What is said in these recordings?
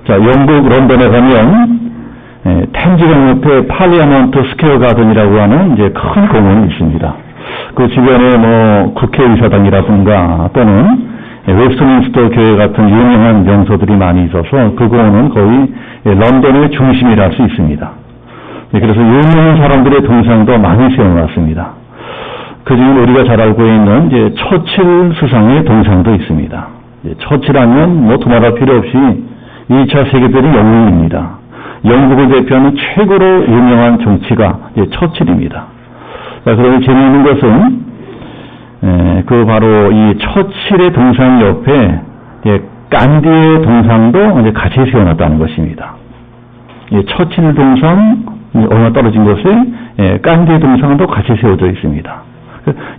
자, 영국 런던에 가면 템즈강 옆에 팔리아먼트 스퀘어 가든이라고 하는 이제 큰 공원이 있습니다. 그 주변에 뭐 국회의사당이라든가 또는 웨스트민스터 교회 같은 유명한 명소들이 많이 있어서 그 공원은 거의 런던의 중심이라 할 수 있습니다. 그래서 유명한 사람들의 동상도 많이 세워놨습니다. 그중에 우리가 잘 알고 있는 이제 처칠 수상의 동상도 있습니다. 처칠하면 뭐 두말할 필요 없이 2차 세계대전 영웅입니다. 영국을 대표하는 최고로 유명한 정치가 처칠입니다. 그러면 재미있는 것은 그 바로 이 처칠의 동상 옆에 간디의 동상도 이제 같이 세워놨다는 것입니다. 처칠 동상 얼마 떨어진 곳에 간디의 동상도 같이 세워져 있습니다.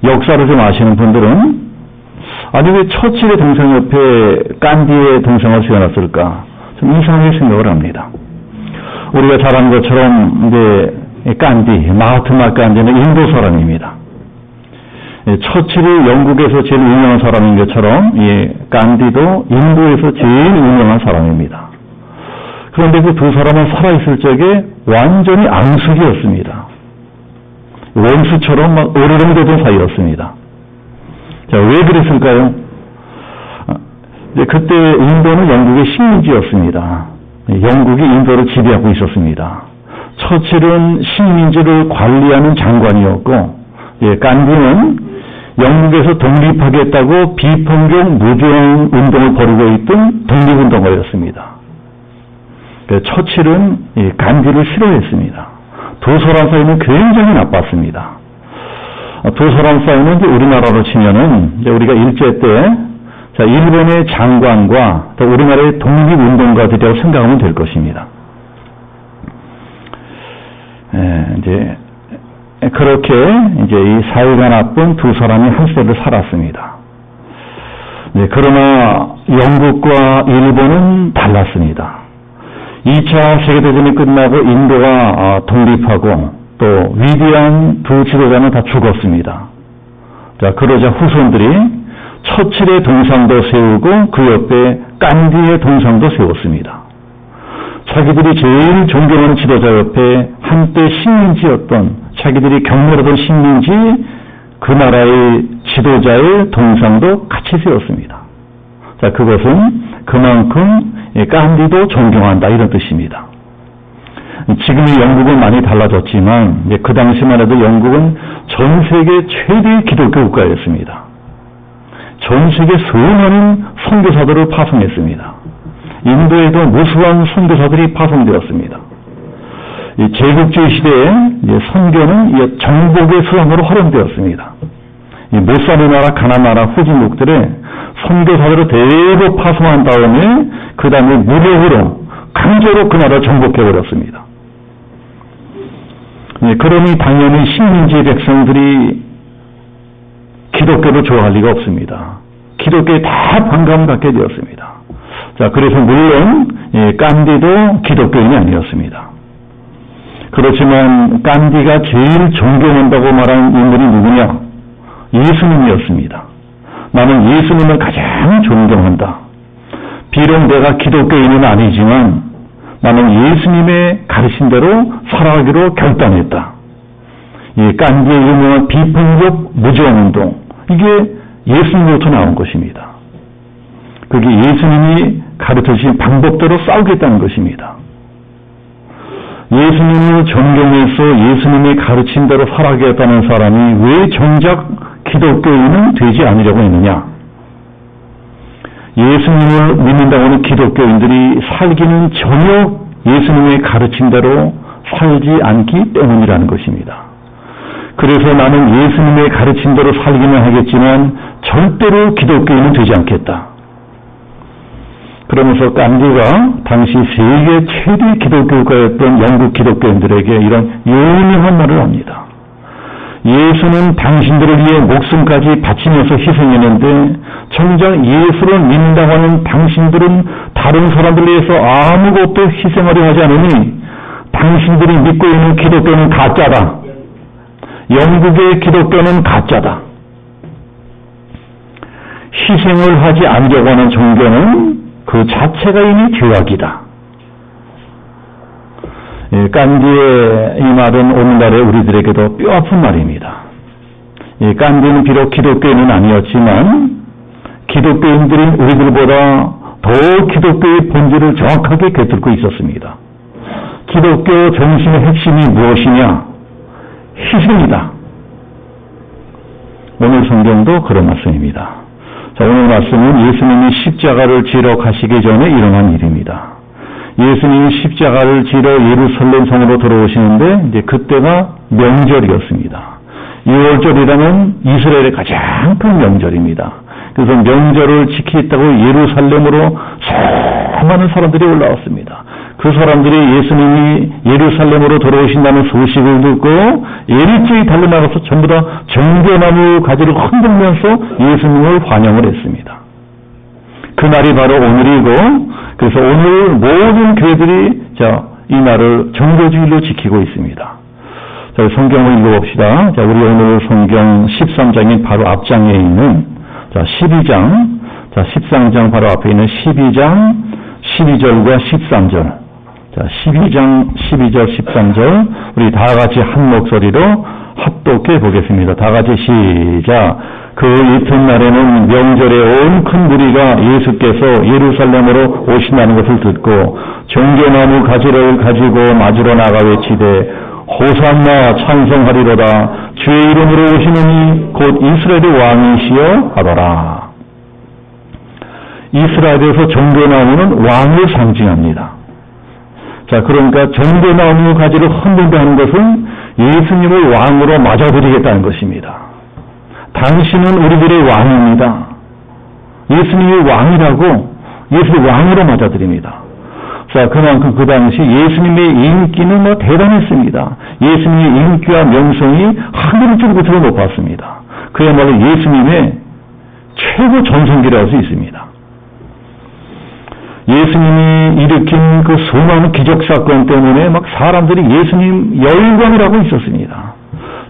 역사를 좀 아시는 분들은 아니 왜 처칠의 동상 옆에 간디의 동상을 세워놨을까? 좀 이상하게 생각을 합니다. 우리가 잘 아는 것처럼 이제 간디, 마하트마 간디는 인도 사람입니다. 처칠이 영국에서 제일 유명한 사람인 것처럼 간디도 인도에서 제일 유명한 사람입니다. 그런데 그 두 사람은 살아있을 적에 완전히 앙숙이었습니다. 원수처럼 막 어르렁대던 사이였습니다. 자, 왜 그랬을까요? 그때 인도는 영국의 식민지였습니다. 영국이 인도를 지배하고 있었습니다. 처칠은 식민지를 관리하는 장관이었고, 간디는 영국에서 독립하겠다고 비폭력 무장 운동을 벌이고 있던 독립운동가였습니다. 처칠은 간디를 싫어했습니다. 두 사람 사이는 굉장히 나빴습니다. 두 사람 사이는 우리나라로 치면은 우리가 일제 때 일본의 장관과 또 우리나라의 독립운동가들이라고 생각하면 될 것입니다. 이제 그렇게 이제 이 사이가 나쁜 두 사람이 한 세대를 살았습니다. 그러나 영국과 일본은 달랐습니다. 2차 세계대전이 끝나고 인도가 독립하고 또 위대한 두 지도자는 다 죽었습니다. 자, 그러자 후손들이 처칠의 동상도 세우고 그 옆에 간디의 동상도 세웠습니다. 자기들이 제일 존경하는 지도자 옆에 한때 식민지였던 자기들이 경멸하던 식민지 그 나라의 지도자의 동상도 같이 세웠습니다. 자, 그것은 그만큼 간디도 존경한다 이런 뜻입니다. 지금의 영국은 많이 달라졌지만 그 당시만 해도 영국은 전 세계 최대의 기독교 국가였습니다. 전 세계 수많은 선교사들을 파송했습니다. 인도에도 무수한 선교사들이 파송되었습니다. 이 제국주의 시대에 선교는 정복의 수단으로 활용되었습니다. 이 못 사는 나라, 가난한 나라, 후진국들에 선교사들을 대거 파송한 다음에 그 다음에 무력으로 강제로 그 나라를 정복해버렸습니다. 그러니 당연히 식민지 백성들이 기독교를 좋아할 리가 없습니다. 기독교에 다 반감을 갖게 되었습니다. 자, 그래서 물론 간디도 기독교인이 아니었습니다. 그렇지만 간디가 제일 존경한다고 말하는 인물이 누구냐? 예수님이었습니다. 나는 예수님을 가장 존경한다. 비록 내가 기독교인은 아니지만 나는 예수님의 가르친 대로 살아가기로 결단했다. 이 간디의 유명한 비폭력 무장운동, 이게 예수님으로부터 나온 것입니다. 그게 예수님이 가르쳐주신 방법대로 싸우겠다는 것입니다. 예수님을 존경해서 예수님의 가르친 대로 살아가겠다는 사람이 왜 정작 기독교인은 되지 않으려고 했느냐? 예수님을 믿는다고 하는 기독교인들이 살기는 전혀 예수님의 가르친 대로 살지 않기 때문이라는 것입니다. 그래서 나는 예수님의 가르친 대로 살기는 하겠지만 절대로 기독교인은 되지 않겠다. 그러면서 간디가 당시 세계 최대 기독교가였던 영국 기독교인들에게 이런 유명한 말을 합니다. 예수는 당신들을 위해 목숨까지 바치면서 희생했는데 정작 예수를 믿는다고 하는 당신들은 다른 사람들을 위해서 아무것도 희생하려 하지 않으니 당신들이 믿고 있는 기독교는 가짜다. 영국의 기독교는 가짜다. 희생을 하지 않으려고 하는 종교는 그 자체가 이미 죄악이다. 깐디의 이 말은 오늘날의 우리들에게도 뼈아픈 말입니다. 이 깐디는 비록 기독교인은 아니었지만 기독교인들인 우리들보다 더 기독교의 본질을 정확하게 꿰뚫고 있었습니다. 기독교 정신의 핵심이 무엇이냐? 희생이다. 오늘 성경도 그런 말씀입니다. 자, 오늘 말씀은 예수님이 십자가를 지러 가시기 전에 일어난 일입니다. 예수님이 십자가를 지러 예루살렘 성으로 들어오시는데 이제 그때가 명절이었습니다. 6월절이라면 이스라엘의 가장 큰 명절입니다. 그래서 명절을 지키겠다고 예루살렘으로 수많은 사람들이 올라왔습니다. 그 사람들이 예수님이 예루살렘으로 들어오신다는 소식을 듣고 일찍이 달려나가서 전부 다 정겨나무 가지를 흔들면서 예수님을 환영을 했습니다. 그날이 바로 오늘이고, 그래서 오늘 모든 교회들이 이 날을 정교주일로 지키고 있습니다. 자, 성경을 읽어봅시다. 자, 우리 오늘 성경 13장인 바로 앞장에 있는 12장, 13장 바로 앞에 있는 12장 12절과 13절. 자, 12장 12절 13절 우리 다 같이 한 목소리로 합독해 보겠습니다. 다 같이 시작. 그 이튿날에는 명절에 온 큰 무리가 예수께서 예루살렘으로 오신다는 것을 듣고 정겨나무 가지를 가지고 맞으러 나가 외치되 호산나 찬송하리로다. 주의 이름으로 오시는 이 곧 이스라엘의 왕이시여 하더라. 이스라엘에서 정겨나무는 왕을 상징합니다. 자, 그러니까 정겨나무 가지를 흔든다 하는 것은 예수님을 왕으로 맞아들이겠다는 것입니다. 당신은 우리들의 왕입니다. 예수님이 왕이라고 예수를 왕으로 맞아들입니다. 자, 그만큼 그 당시 예수님의 인기는 대단했습니다. 예수님의 인기와 명성이 하늘을 뚫고 높았습니다. 그야말로 예수님의 최고 전성기라고 할 수 있습니다. 예수님이 일으킨 그 수많은 기적사건 때문에 막 사람들이 예수님 열광을 하고 있었습니다.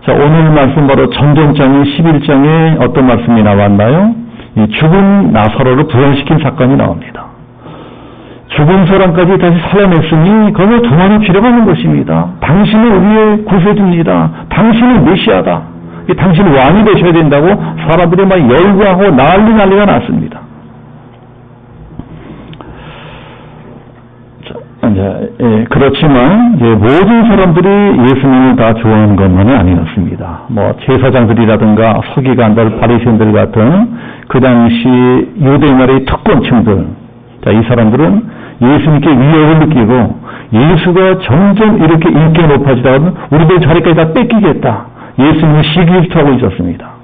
자, 오늘 말씀 바로 전전장인 11장에 어떤 말씀이 나왔나요? 이 죽은 나사로를 부활시킨 사건이 나옵니다. 죽은 사람까지 다시 살아냈으니 그걸 두말할 필요가 없는 것입니다. 당신은 우리의 구세주입니다. 당신은 메시아다. 당신은 왕이 되셔야 된다고 사람들이 막 열광하고 난리가 났습니다. 그렇지만 모든 사람들이 예수님을 다 좋아하는 것만은 아니었습니다. 제사장들이라든가 서기관들, 바리새인들 같은 그 당시 유대인의 특권층들, 이 사람들은 예수님께 위협을 느끼고 예수가 점점 이렇게 인기가 높아지다가 우리들 자리까지 다 뺏기겠다. 예수님을 시기질투하고 있었습니다.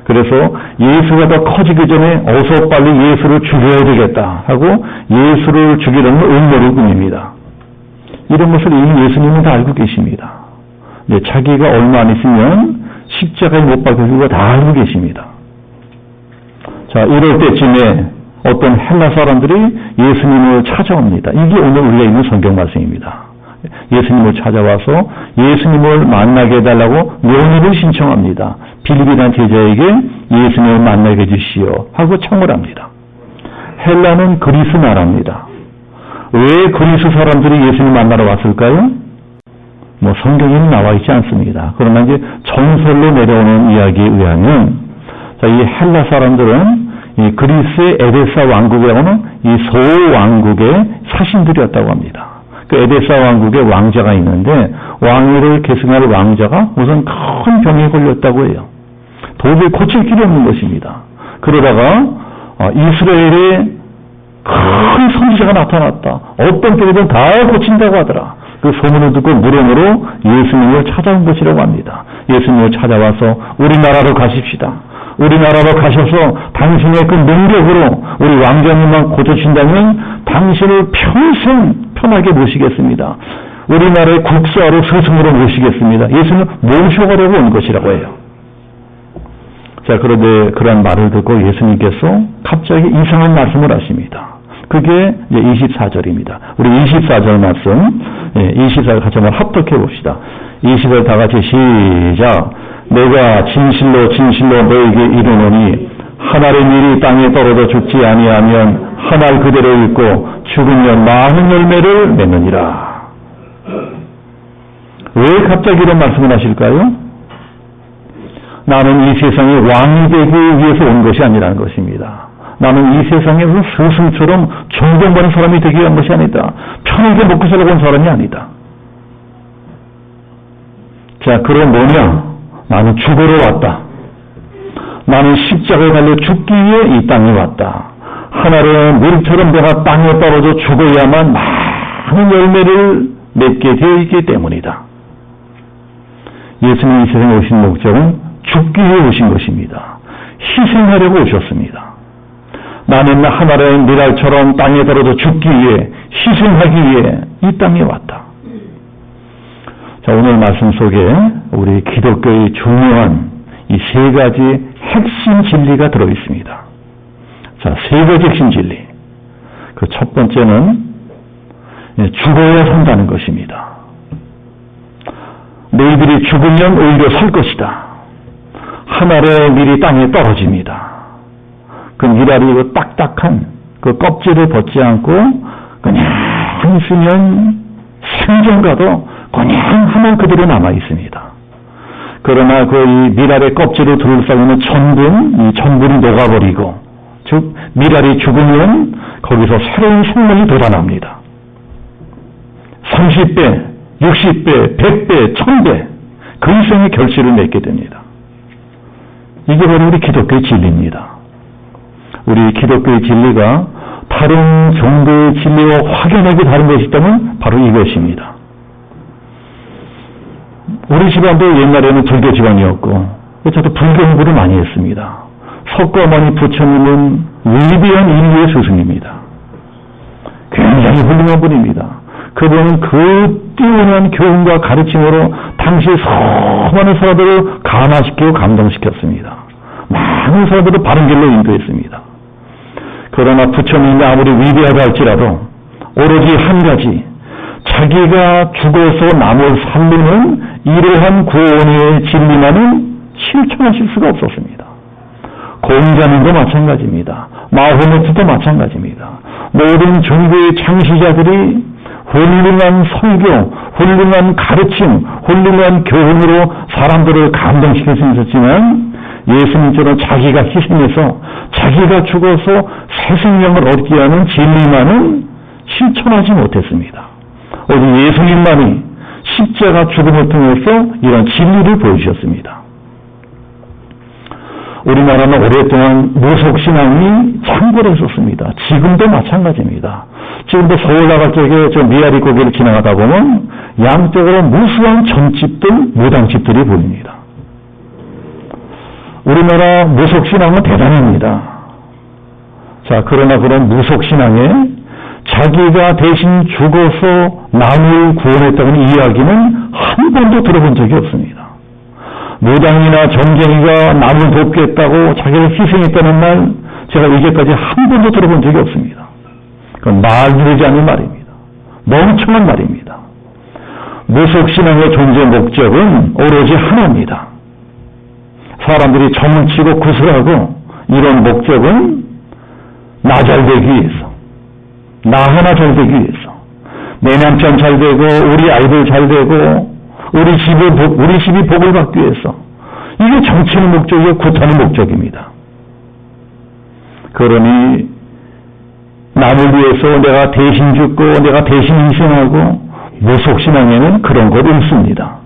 그래서 예수가 더 커지기 전에 어서 빨리 예수를 죽여야 되겠다 하고 예수를 죽이려는 음모를 꾸밉니다. 이런 것을 이미 예수님은 다 알고 계십니다. 자기가 얼마 안 있으면 십자가에 못 박혀질 거 다 알고 계십니다. 자, 이럴 때쯤에 어떤 헬라 사람들이 예수님을 찾아옵니다. 이게 오늘 우리가 읽는 성경 말씀입니다. 예수님을 찾아와서 예수님을 만나게 해달라고 면회를 신청합니다. 빌립이라는 제자에게 예수님을 만나게 해주시오 하고 청을 합니다. 헬라는 그리스 나라입니다. 왜 그리스 사람들이 예수님 만나러 왔을까요? 성경에는 나와 있지 않습니다. 그러나 이제 전설로 내려오는 이야기에 의하면 이 헬라 사람들은 이 그리스의 에데사 왕국이라고는 이 소왕국의 사신들이었다고 합니다. 그 에데사 왕국의 왕자가 있는데 왕위를 계승할 왕자가 우선 큰 병에 걸렸다고 해요. 도저히 고칠 길이 없는 것입니다. 그러다가 이스라엘에 큰 선지자가 나타났다. 어떤 병이든 다 고친다고 하더라. 그 소문을 듣고 무덤으로 예수님을 찾아온 것이라고 합니다. 예수님을 찾아와서 우리나라로 가십시다. 우리나라로 가셔서 당신의 그 능력으로 우리 왕자님만 고쳐주신다면 당신을 평생 편하게 모시겠습니다. 우리나라의 국사로 스승으로 모시겠습니다. 예수님을 모셔가려고 온 것이라고 해요. 자, 그런데 그런 말을 듣고 예수님께서 갑자기 이상한 말씀을 하십니다. 그게 이제 24절입니다. 우리 24절 말씀, 24절 같이 한번 합독해 봅시다. 24절 다 같이 시작. 내가 진실로 너에게 이르노니 한 알의 밀이 땅에 떨어져 죽지 아니하면 한 알 그대로 있고 죽으면 많은 열매를 맺느니라. 왜 갑자기 이런 말씀을 하실까요? 나는 이 세상의 왕이 되기 위해서 온 것이 아니라는 것입니다. 나는 이 세상에서 스승처럼 존경받는 사람이 되기 위한 것이 아니다. 편하게 먹고 살려고 온 사람이 아니다. 자, 그럼 뭐냐? 나는 죽으러 왔다. 나는 십자가에 달려 죽기 위해 이 땅에 왔다. 하나의 물처럼 내가 땅에 떨어져 죽어야만 많은 열매를 맺게 되어 있기 때문이다. 예수님이 이 세상에 오신 목적은 죽기 위해 오신 것입니다. 희생하려고 오셨습니다. 나는 하나의 미랄처럼 땅에 떨어져 죽기 위해, 희생하기 위해 이 땅에 왔다. 자, 오늘 말씀 속에 우리 기독교의 중요한 이 세 가지 핵심 진리가 들어있습니다. 자, 세 가지 핵심 진리. 그 첫 번째는 죽어야 산다는 것입니다. 너희들이 죽으면 오히려 살 것이다. 하늘의 밀이 땅에 떨어집니다. 그 미랄이 그 딱딱한 그 껍질을 벗지 않고 그냥 있으면 생전가도 그냥 하면 그대로 남아 있습니다. 그러나 그 이 미랄의 껍질을 둘러싸고는 전분, 이 전분이 녹아버리고, 즉 미랄이 죽으면 거기서 새로운 생명이 돋아납니다. 30배, 60배, 100배, 1000배 그 이상의 결실을 맺게 됩니다. 이게 바로 우리 기독교의 진리입니다. 우리 기독교의 진리가 다른 종교의 진리와 확연하게 다른 것이 있다면 바로 이것입니다. 우리 집안도 옛날에는 불교 집안이었고 저도 불교 공부를 많이 했습니다. 석가모니 부처님은 위대한 인류의 스승입니다. 굉장히 훌륭한 분입니다. 그분은 그 뛰어난 교훈과 가르침으로 당시 수많은 사람들을 감화시키고 감동시켰습니다. 많은 사람들을 바른 길로 인도했습니다. 그러나 부처님이 아무리 위대하다 할지라도 오로지 한 가지, 자기가 죽어서 남을 살리는 이러한 구원의 진리만은 실천하실 수가 없었습니다. 공자님도 마찬가지입니다. 마호메트도 마찬가지입니다. 모든 종교의 창시자들이 훌륭한 설교, 훌륭한 가르침, 훌륭한 교훈으로 사람들을 감동시킬 수 있었지만 예수님처럼 자기가 희생해서 자기가 죽어서 새 생명을 얻게 하는 진리만은 실천하지 못했습니다. 오직 예수님만이 십자가 죽음을 통해서 이런 진리를 보여주셨습니다. 우리나라는 오랫동안 무속신앙이 창궐했었습니다. 지금도 마찬가지입니다. 지금도 서울 나갈 적에 저 미아리 고개를 지나가다 보면 양쪽으로 무수한 점집들, 무당집들이 보입니다. 우리나라 무속신앙은 대단합니다. 자, 그러나 그런 무속신앙에 자기가 대신 죽어서 남을 구원했다는 이야기는 한 번도 들어본 적이 없습니다. 무당이나 점쟁이가 남을 돕겠다고 자기를 희생했다는 말 제가 이제까지 한 번도 들어본 적이 없습니다. 그건 말도 되지 않는 말입니다. 멍청한 말입니다. 무속신앙의 존재 목적은 오로지 하나입니다. 사람들이 점치고 구슬하고 이런 목적은 나 잘 되기 위해서, 나 하나 잘 되기 위해서, 내 남편 잘 되고 우리 아이들 잘 되고 우리 집이 복을 받기 위해서, 이게 정치의 목적이고 구타의 목적입니다. 그러니 남을 위해서 내가 대신 죽고 내가 대신 희생하고, 무속신앙에는 그런 것 없습니다.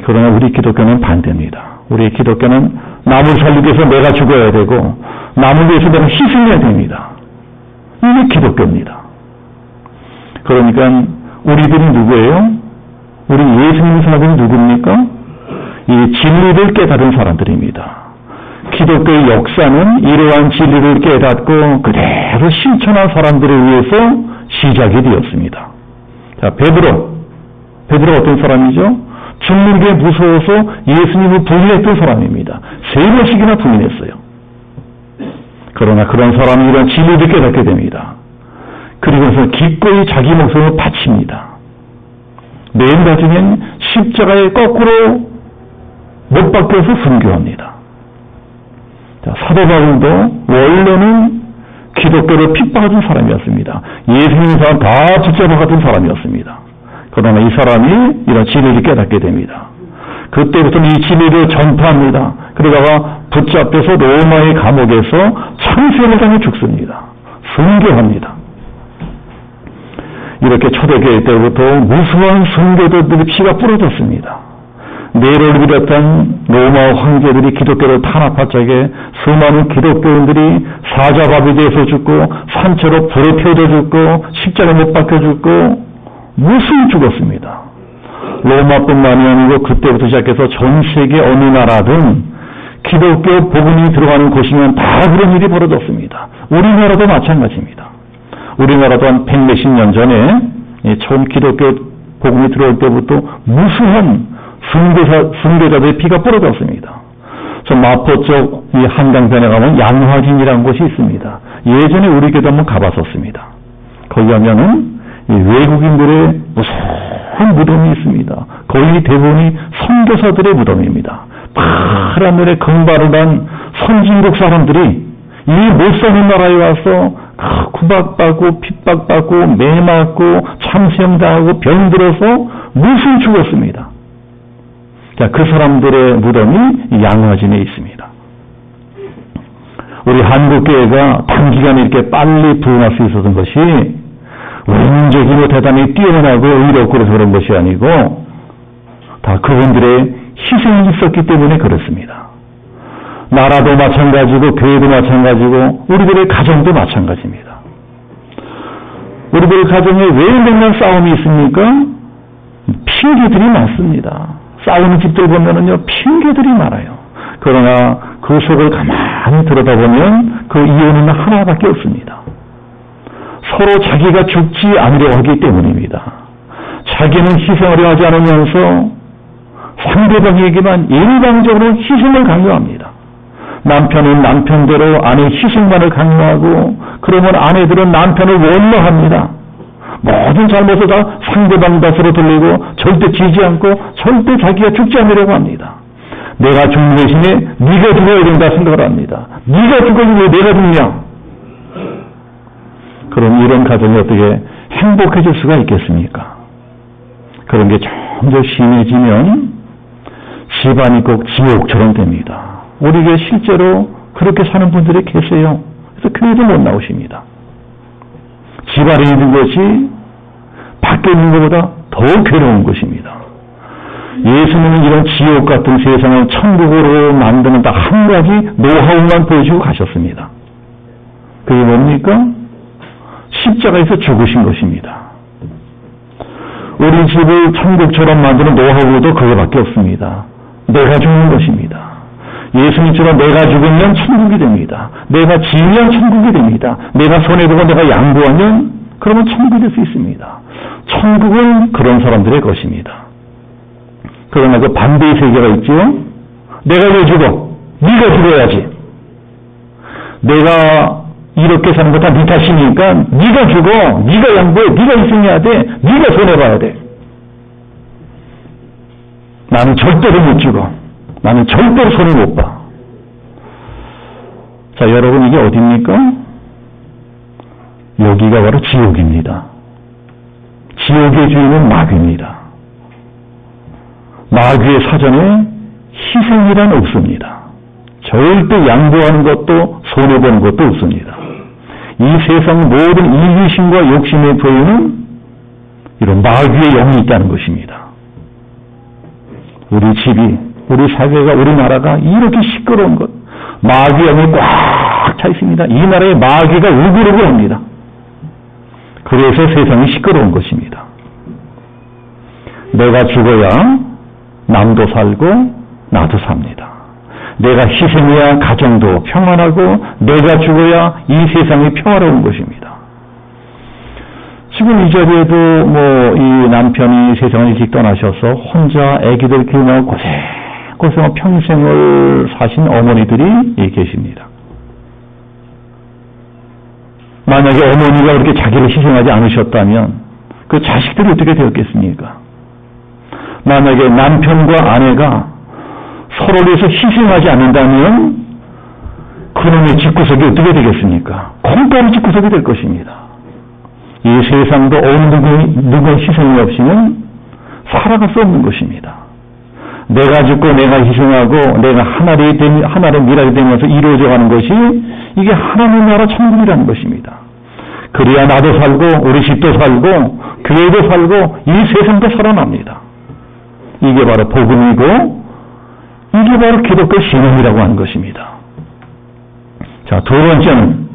그러나 우리 기독교는 반대입니다. 우리 기독교는 남을 살리기 위해서 내가 죽어야 되고 남을 위해서 내가 희생해야 됩니다. 이게 기독교입니다. 그러니까 우리들이 누구예요? 우리 예수님 사람들이 누굽니까? 이 진리를 깨달은 사람들입니다. 기독교의 역사는 이러한 진리를 깨닫고 그대로 실천한 사람들을 위해서 시작이 되었습니다. 자, 베드로 어떤 사람이죠? 죽는 게 무서워서 예수님을 부인했던 사람입니다. 3번씩이나 부인했어요. 그러나 그런 사람이 이런 진리를 깨닫게 됩니다. 그리고서 기꺼이 자기 목숨을 바칩니다. 맨 나중엔 십자가에 거꾸로 못 박혀서 순교합니다. 자, 사도 바울도 원래는 기독교를 핍박하던 사람이었습니다. 예수 믿는 사람 다 붙잡아가던 사람이었습니다. 그러나 이 사람이 이런 진리를 깨닫게 됩니다. 그때부터는 이 진리를 전파합니다. 그러다가 붙잡혀서 로마의 감옥에서 참수를 당해 죽습니다. 순교합니다. 이렇게 초대교회 때부터 무수한 순교자들의 피가 뿌려졌습니다. 네로를 비롯한 로마 황제들이 기독교를 탄압할 적에 수많은 기독교인들이 사자바비대에서 죽고 산채로 불에 태워져 죽고 십자가에 못 박혀 죽고 무수히 죽었습니다. 로마뿐만이 아니고 그때부터 시작해서 전 세계 어느 나라든 기독교 복음이 들어가는 곳이면 다 그런 일이 벌어졌습니다. 우리나라도 마찬가지입니다. 우리나라도 한 100몇십 년 전에 처음 기독교 복음이 들어올 때부터 무수한 순교자들의 피가 뿌려졌습니다. 저 마포 쪽 이 한강변에 가면 양화진이라는 곳이 있습니다. 예전에 우리 교도 한번 가봤었습니다. 거기 가면은 외국인들의 무서운 무덤이 있습니다. 거의 대부분이 선교사들의 무덤입니다. 파란 눈에 금발을 한 선진국 사람들이 이 못 사는 나라에 와서 구박받고 핍박받고 매맞고 참수형당하고 병들어서 무수히 죽었습니다. 자, 그 사람들의 무덤이 양화진에 있습니다. 우리 한국교회가 단기간에 이렇게 빨리 부흥할 수 있었던 것이 운적으로 대단히 뛰어나고 의롭고 그래서 그런 것이 아니고 다 그분들의 희생이 있었기 때문에 그렇습니다. 나라도 마찬가지고 교회도 마찬가지고 우리들의 가정도 마찬가지입니다. 우리들 가정에 왜 맨날 싸움이 있습니까? 핑계들이 많습니다. 싸우는 집들 보면은요, 핑계들이 많아요. 그러나 그 속을 가만히 들여다보면 그 이유는 하나밖에 없습니다. 서로 자기가 죽지 않으려 하기 때문입니다. 자기는 희생하려 하지 않으면서 상대방에게만 일방적으로 희생을 강요합니다. 남편은 남편대로 아내 희생만을 강요하고 그러면 아내들은 남편을 원망합니다. 모든 잘못을 다 상대방 탓으로 돌리고 절대 지지 않고 절대 자기가 죽지 않으려고 합니다. 내가 죽는 대신에 네가 죽어야 된다 생각을 합니다. 네가 죽어야지 왜 내가 죽냐? 그럼 이런 가정이 어떻게 행복해질 수가 있겠습니까? 그런 게 점점 심해지면 집안이 꼭 지옥처럼 됩니다. 우리에게 실제로 그렇게 사는 분들이 계세요. 그래서 교회도 못 나오십니다. 집안에 있는 것이 밖에 있는 것보다 더 괴로운 것입니다. 예수님은 이런 지옥 같은 세상을 천국으로 만드는 딱 한 가지 노하우만 보여주고 가셨습니다. 그게 뭡니까? 십자가에서 죽으신 것입니다. 우리 집을 천국처럼 만드는 노하우도 그거밖에 없습니다. 내가 죽는 것입니다. 예수님처럼 내가 죽으면 천국이 됩니다. 내가 지으면 천국이 됩니다. 내가 손해보고 내가 양보하면 그러면 천국이 될 수 있습니다. 천국은 그런 사람들의 것입니다. 그러나 그 반대의 세계가 있죠. 내가 왜 죽어? 네가 죽어야지. 내가 이렇게 사는 거 다 네 탓이니까 네가 죽어. 네가 양보해. 네가 희생해야 돼. 네가 손해봐야 돼. 나는 절대로 못 죽어. 나는 절대로 손해 못 봐. 자, 여러분 이게 어디입니까? 여기가 바로 지옥입니다. 지옥의 주인은 마귀입니다. 마귀의 사전에 희생이란 없습니다. 절대 양보하는 것도 손해보는 것도 없습니다. 이 세상 모든 이기심과 욕심의 부여는 이런 마귀의 영이 있다는 것입니다. 우리 집이, 우리 사회가, 우리나라가 이렇게 시끄러운 것, 마귀의 영이 꽉 차 있습니다. 이 나라에 마귀가 우글우글합니다. 그래서 세상이 시끄러운 것입니다. 내가 죽어야 남도 살고 나도 삽니다. 내가 희생해야 가정도 평안하고 내가 죽어야 이 세상이 평화로운 것입니다. 지금 이 자리에도 이 남편이 세상을 일찍 떠나셔서 혼자 아기들 키우며 고생하고 평생을 사신 어머니들이 계십니다. 만약에 어머니가 그렇게 자기를 희생하지 않으셨다면 그 자식들이 어떻게 되었겠습니까? 만약에 남편과 아내가 서로를 위해서 희생하지 않는다면 그 그놈의 집구석이 어떻게 되겠습니까? 콩가루 집구석이 될 것입니다. 이 세상도 어느 누구의 희생이 없이는 살아갈 수 없는 것입니다. 내가 죽고 내가 희생하고 내가 하나를 미라게 되면서 이루어져가는 것이 이게 하나님 나라 천국이라는 것입니다. 그래야 나도 살고 우리 집도 살고 교회도 살고 이 세상도 살아납니다. 이게 바로 복음이고 이게 바로 기독교 신앙이라고 하는 것입니다. 자, 두 번째는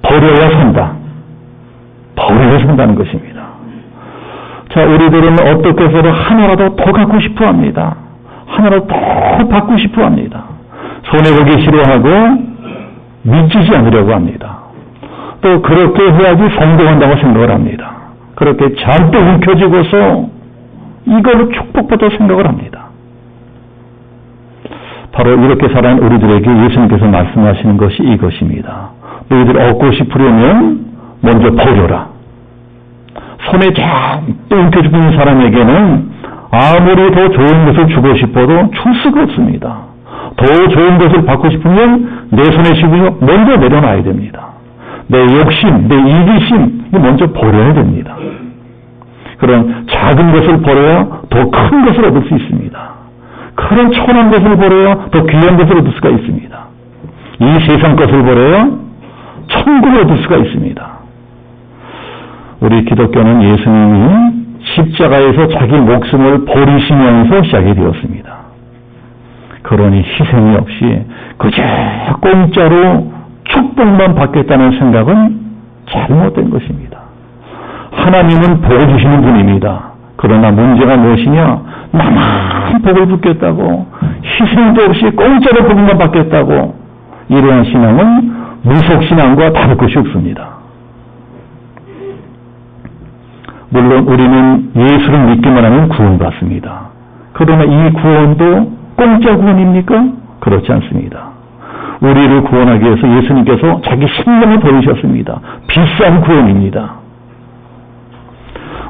버려야 산다. 버려야 산다는 것입니다. 자, 우리들은 어떻게 해서든 하나라도 더 갖고 싶어 합니다. 하나라도 더 받고 싶어 합니다. 손해보기 싫어하고 미치지 않으려고 합니다. 또 그렇게 해야지 성공한다고 생각을 합니다. 그렇게 잔뜩 움켜쥐고서 이걸로 축복받아 생각을 합니다. 바로 이렇게 살아온 우리들에게 예수님께서 말씀하시는 것이 이것입니다. 너희들 얻고 싶으려면 먼저 버려라. 손에 잔뜩 움켜쥐는 사람에게는 아무리 더 좋은 것을 주고 싶어도 줄 수가 없습니다. 더 좋은 것을 받고 싶으면 내 손에 쥐고 먼저 내려놔야 됩니다. 내 욕심, 내 이기심 먼저 버려야 됩니다. 그런 작은 것을 버려야 더 큰 것을 얻을 수 있습니다. 그런 천한 것을 버려야 더 귀한 것을 얻을 수가 있습니다. 이 세상 것을 버려야 천국을 얻을 수가 있습니다. 우리 기독교는 예수님이 십자가에서 자기 목숨을 버리시면서 시작이 되었습니다. 그러니 희생이 없이 그저 공짜로 축복만 받겠다는 생각은 잘못된 것입니다. 하나님은 복을 주시는 분입니다. 그러나 문제가 무엇이냐? 나만 복을 받겠다고 희생도 없이 공짜로 복만 받겠다고 이러한 신앙은 무속신앙과 다를 것이 없습니다. 물론 우리는 예수를 믿기만 하면 구원받습니다. 그러나 이 구원도 공짜 구원입니까? 그렇지 않습니다. 우리를 구원하기 위해서 예수님께서 자기 생명을 버리셨습니다. 비싼 구원입니다.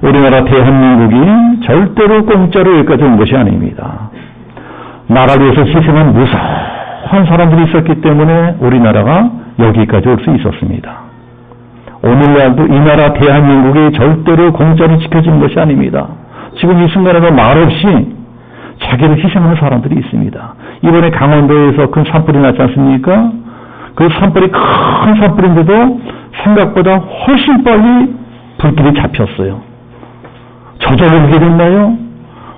우리나라 대한민국이 절대로 공짜로 여기까지 온 것이 아닙니다. 나라를 위해서 희생한 무수한 사람들이 있었기 때문에 우리나라가 여기까지 올 수 있었습니다. 오늘날도 이 나라 대한민국이 절대로 공짜로 지켜지는 것이 아닙니다. 지금 이 순간에도 말없이 자기를 희생하는 사람들이 있습니다. 이번에 강원도에서 큰 산불이 났지 않습니까? 그 산불이 큰 산불인데도 생각보다 훨씬 빨리 불길이 잡혔어요. 저절로 그렇게 됐나요?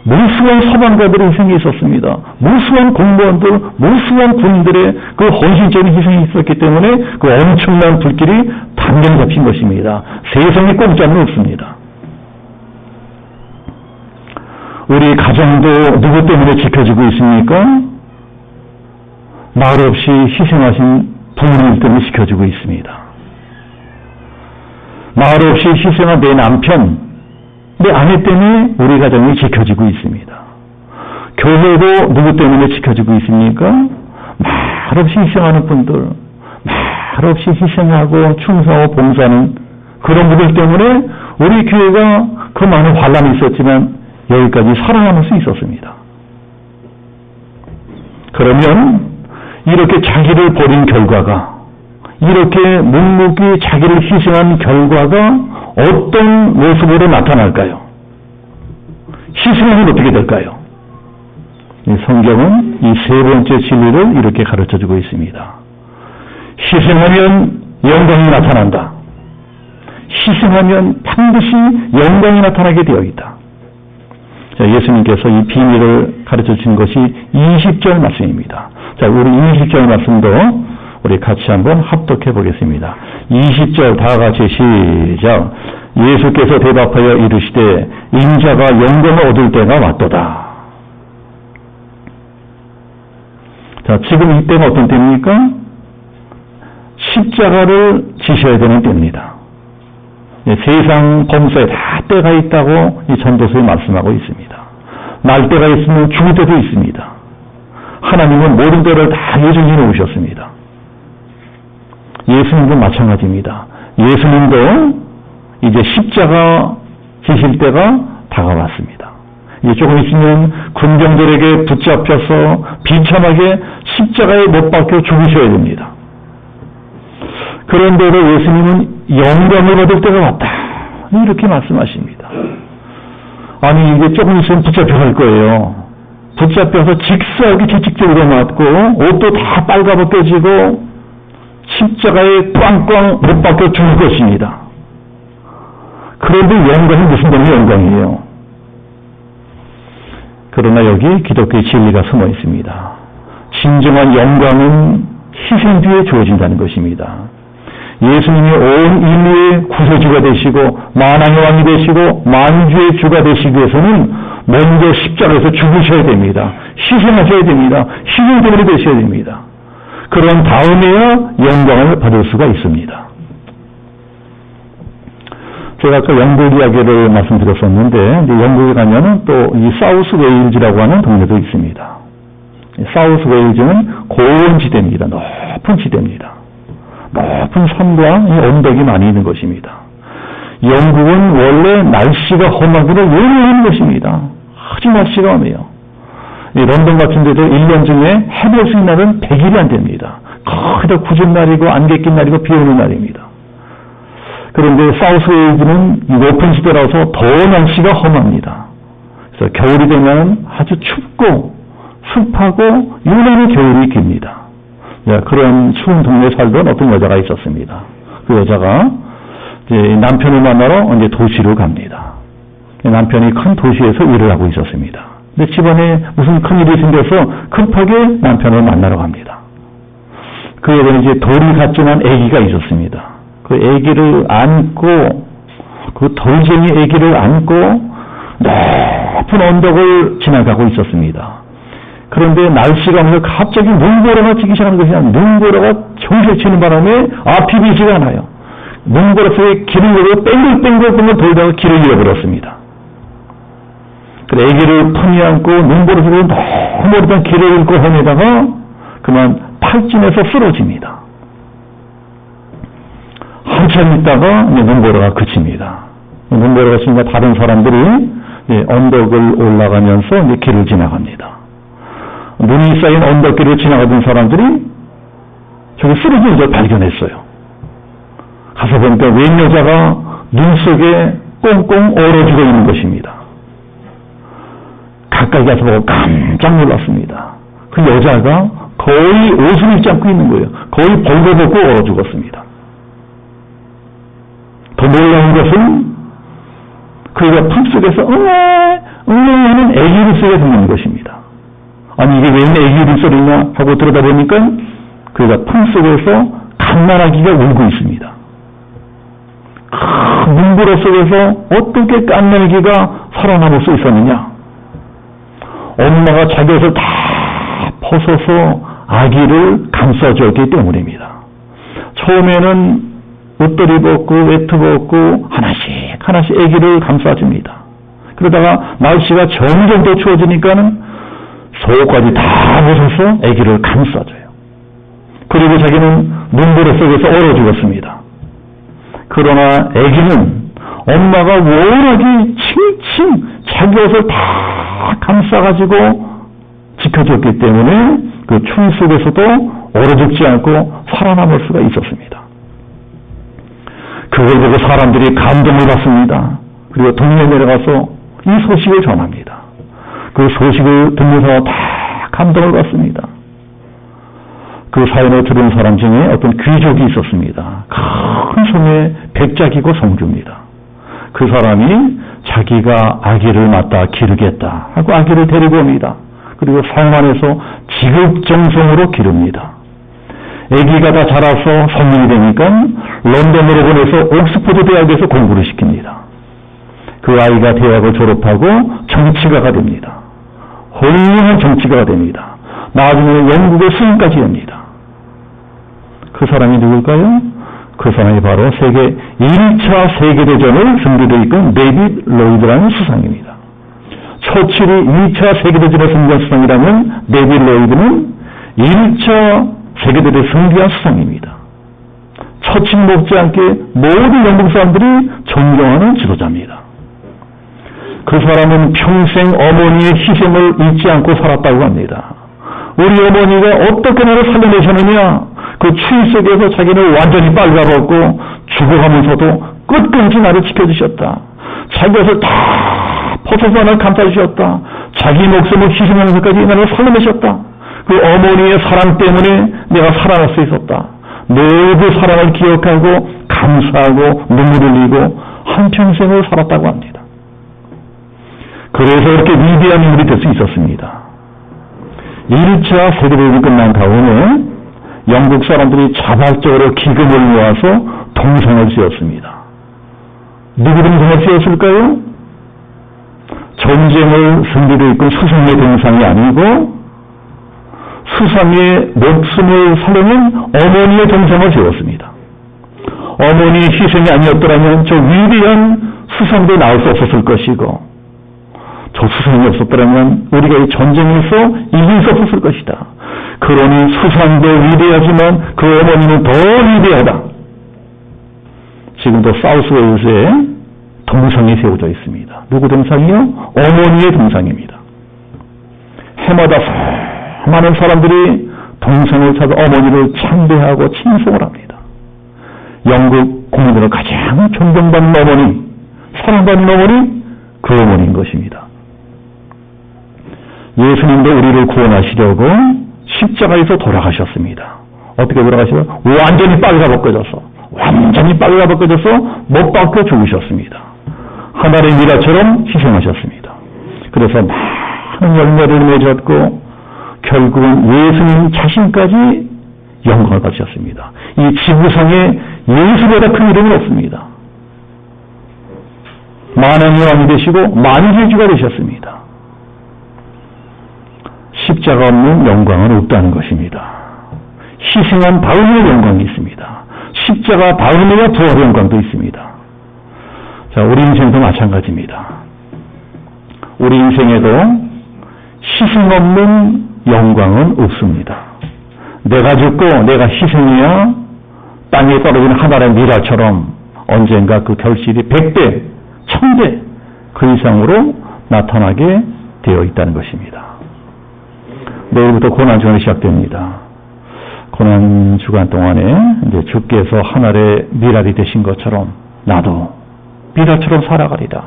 무수한 소방관들의 희생이 있었습니다. 무수한 공무원들, 무수한 군인들의 그 헌신적인 희생이 있었기 때문에 그 엄청난 불길이 단번에 잡힌 것입니다. 세상에 공짜는 없습니다. 우리 가정도 누구 때문에 지켜지고 있습니까? 말 없이 희생하신 부모님 때문에 지켜지고 있습니다. 말 없이 희생한 내 남편, 내 아내 때문에 우리 가정이 지켜지고 있습니다. 교회도 누구 때문에 지켜지고 있습니까? 말 없이 희생하는 분들, 말 없이 희생하고 충성하고 봉사하는 그런 분들 때문에 우리 교회가 그 많은 환란이 있었지만 여기까지 살아남을 수 있었습니다. 그러면 이렇게 자기를 버린 결과가, 이렇게 묵묵히 자기를 희생한 결과가 어떤 모습으로 나타날까요? 희생하면 어떻게 될까요? 이 성경은 이 세 번째 진리를 이렇게 가르쳐주고 있습니다. 희생하면 영광이 나타난다. 희생하면 반드시 영광이 나타나게 되어 있다. 자, 예수님께서 이 비밀을 가르쳐 주신 것이 20절 말씀입니다. 자, 우리 20절 말씀도 우리 같이 한번 합독해 보겠습니다. 20절 다 같이 시작. 예수께서 대답하여 이르시되 인자가 영광을 얻을 때가 왔도다. 자, 지금 이때는 어떤 때입니까? 십자가를 지셔야 되는 때입니다. 세상 범사에 다 때가 있다고 이 전도서에 말씀하고 있습니다. 날 때가 있으면 죽을 때도 있습니다. 하나님은 모든 때를 다 예정해 놓으셨습니다. 예수님도 마찬가지입니다. 예수님도 이제 십자가 지실 때가 다가왔습니다. 조금 있으면 군병들에게 붙잡혀서 비참하게 십자가에 못 박혀 죽으셔야 됩니다. 그런데도 예수님은 영광을 받을 때가 왔다. 이렇게 말씀하십니다. 아니, 이게 조금 있으면 붙잡혀갈 거예요. 붙잡혀서 직사하게 채찍질로 맞고 옷도 다 빨가벗겨지고 십자가에 꽝꽝 못 박혀 죽을 것입니다. 그런데 영광이 무슨 dem의 영광이에요? 그러나 여기 기독교의 진리가 숨어 있습니다. 진정한 영광은 희생 뒤에 주어진다는 것입니다. 예수님이 온 인류의 구세주가 되시고 만왕의 왕이 되시고 만주의 주가 되시기 위해서는 먼저 십자가에서 죽으셔야 됩니다. 희생하셔야 됩니다. 희생제물이 되셔야 됩니다. 그런 다음에야 영광을 받을 수가 있습니다. 제가 아까 영국 이야기를 말씀드렸었는데 이제 영국에 가면은 또 이 사우스 웨일즈라고 하는 동네도 있습니다. 사우스 웨일즈는 고원지대입니다. 높은 지대입니다. 높은 산과 언덕이 많이 있는 것입니다. 영국은 원래 날씨가 험하기로 유명한 것입니다. 아주 날씨가 험해요. 런던 같은 데도 1년 중에 해볼 수 있는 날은 100일이 안 됩니다. 거의 다 굳은 날이고 안개 낀 날이고 비 오는 날입니다. 그런데 사우스웨일즈는 높은 지대라서 더 날씨가 험합니다. 그래서 겨울이 되면 아주 춥고 습하고 유난히 겨울이 깁니다. 그런 추운 동네에 살던 어떤 여자가 있었습니다. 그 여자가 이제 남편을 만나러 이제 도시로 갑니다. 남편이 큰 도시에서 일을 하고 있었습니다. 근데 집안에 무슨 큰일이 생겨서 급하게 남편을 만나러 갑니다. 그 여자는 이제 돌이 같지만 아기가 있었습니다. 그 아기를 안고, 그 돌쟁이 아기를 안고 높은 언덕을 지나가고 있었습니다. 그런데 날씨가 오면서 갑자기 눈보라가 치기 시작하는 것이 아니라 눈보라가 정신을 치는 바람에 앞이 비지가 않아요. 눈보라 속에 길을 잃어 뺑글뺑글 돌다가 길을 잃어버렸습니다. 그래서 아기를 품에 안고 눈보라 속에 너무 오래된 길을 잃고 헤매다가 그만 팔진에서 쓰러집니다. 한참 있다가 눈보라가 그칩니다. 눈보라가 그치니까 다른 사람들이 언덕을 올라가면서 길을 지나갑니다. 눈이 쌓인 언덕길을 지나가던 사람들이 저기 쓰러진 여자를 발견했어요. 가서 보니까 웬 여자가 눈 속에 꽁꽁 얼어 죽어 있는 것입니다. 가까이 가서 보고 깜짝 놀랐습니다. 그 여자가 거의 옷을 입지 않고 있는 거예요. 거의 벌거벗고 얼어 죽었습니다. 더 놀라운 것은 그가 품속에서 하는 애기 소리가 들리는 것입니다. 아니 이게 왜 애기 울소리냐 하고 들여다보니까 그가 품속에서 갓난아기가 울고 있습니다. 눈보라 속에서 어떻게 갓난아기가 살아남을 수 있었느냐? 엄마가 자기 옷을 다 벗어서 아기를 감싸줬기 때문입니다. 처음에는 옷들이 벗고 외투 벗고 하나씩 아기를 감싸줍니다. 그러다가 날씨가 점점 더 추워지니까는 속옷까지 다 벗어서 아기를 감싸줘요. 그리고 자기는 눈보라 속에서 얼어 죽었습니다. 그러나 아기는 엄마가 워낙에 칭칭 자기 옷을 다 감싸가지고 지켜줬기 때문에 그 추위 속에서도 얼어 죽지 않고 살아남을 수가 있었습니다. 그걸 보고 사람들이 감동을 받습니다. 그리고 동네에 내려가서 이 소식을 전합니다. 그 소식을 듣면서 다 감동을 받습니다. 그 사연을 들은 사람 중에 어떤 귀족이 있었습니다. 큰 손에 백작이고 성주입니다. 그 사람이 자기가 아기를 낳다 기르겠다 하고 아기를 데리고 옵니다. 그리고 성 안에서 지극정성으로 기릅니다. 아기가 다 자라서 성인이 되니까 런던으로 보내서 옥스퍼드 대학에서 공부를 시킵니다. 그 아이가 대학을 졸업하고 정치가가 됩니다. 훌륭한 정치가가 됩니다. 나중에 영국의 스님까지 됩니다. 그 사람이 누굴까요? 그 사람이 바로 1차 세계대전을 승리로 이끈 데이빗 로이드라는 수상입니다. 처칠이 2차 세계대전을 승리한 수상이라면 데이빗 로이드는 1차 세계대전을 승리한 수상입니다. 처칠 못지않게 모든 영국 사람들이 존경하는 지도자입니다. 그 사람은 평생 어머니의 희생을 잊지 않고 살았다고 합니다. 우리 어머니가 어떻게 나를 살려내셨느냐? 그 추위 속에서 자기는 완전히 빨가벗고 죽어가면서도 끝까지 나를 지켜주셨다. 자기 옷을 다 벗어서 나를 감싸주셨다. 자기 목숨을 희생하면서까지 나를 살려내셨다. 그 어머니의 사랑 때문에 내가 살아날 수 있었다. 늘 그 사랑을 기억하고 감사하고 눈물을 흘리고 한평생을 살았다고 합니다. 그래서 이렇게 위대한 인물이 될 수 있었습니다. 1차 세계대전이 끝난 다음에 영국 사람들이 자발적으로 기금을 모아서 동상을 지었습니다. 누구 동상을 지었을까요? 전쟁을 승리로 이끈 수상의 동상이 아니고 수상의 목숨을 살려낸 어머니의 동상을 지었습니다. 어머니의 희생이 아니었더라면 저 위대한 수상도 나올 수 없었을 것이고 저 수상이 없었더라면 우리가 이 전쟁에서 이길 수 없었을 것이다. 그러니 수상도 위대하지만 그 어머니는 더 위대하다. 지금도 사우스웨일즈에 동상이 세워져 있습니다. 누구 동상이요? 어머니의 동상입니다. 해마다 많은 사람들이 동상을 찾아 어머니를 참배하고 칭송을 합니다. 영국 국민들은 가장 존경받는 어머니, 사랑받는 어머니, 그 어머니인 것입니다. 예수님도 우리를 구원하시려고 십자가에서 돌아가셨습니다. 어떻게 돌아가시죠? 완전히 빨가 벗겨져서 못 박혀 죽으셨습니다. 하늘의 미라처럼 희생하셨습니다. 그래서 많은 열매를 맺었고 결국은 예수님 자신까지 영광을 받으셨습니다. 이 지구상에 예수보다 큰 이름은 없습니다. 만왕의 왕이 되시고 만주의 주가 되셨습니다. 십자가 없는 영광은 없다는 것입니다. 희생한 다음에 영광이 있습니다. 십자가 다음에야 부활의 영광도 있습니다. 자, 우리 인생도 마찬가지입니다. 우리 인생에도 희생 없는 영광은 없습니다. 내가 죽고 내가 희생해야 땅에 떨어진 하나의 미라처럼 언젠가 그 결실이 100배, 1000배 그 이상으로 나타나게 되어 있다는 것입니다. 내일부터 고난주간이 시작됩니다. 고난주간 동안에 이제 주께서 하늘의 미랄이 되신 것처럼 나도 미랄처럼 살아가리라.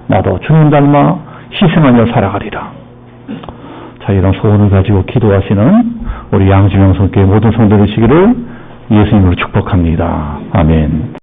나도 주님 닮아 희생하며 살아가리라. 자, 이런 소원을 가지고 기도하시는 우리 양지명 성교회 모든 성도들이시기를 예수님으로 축복합니다. 아멘.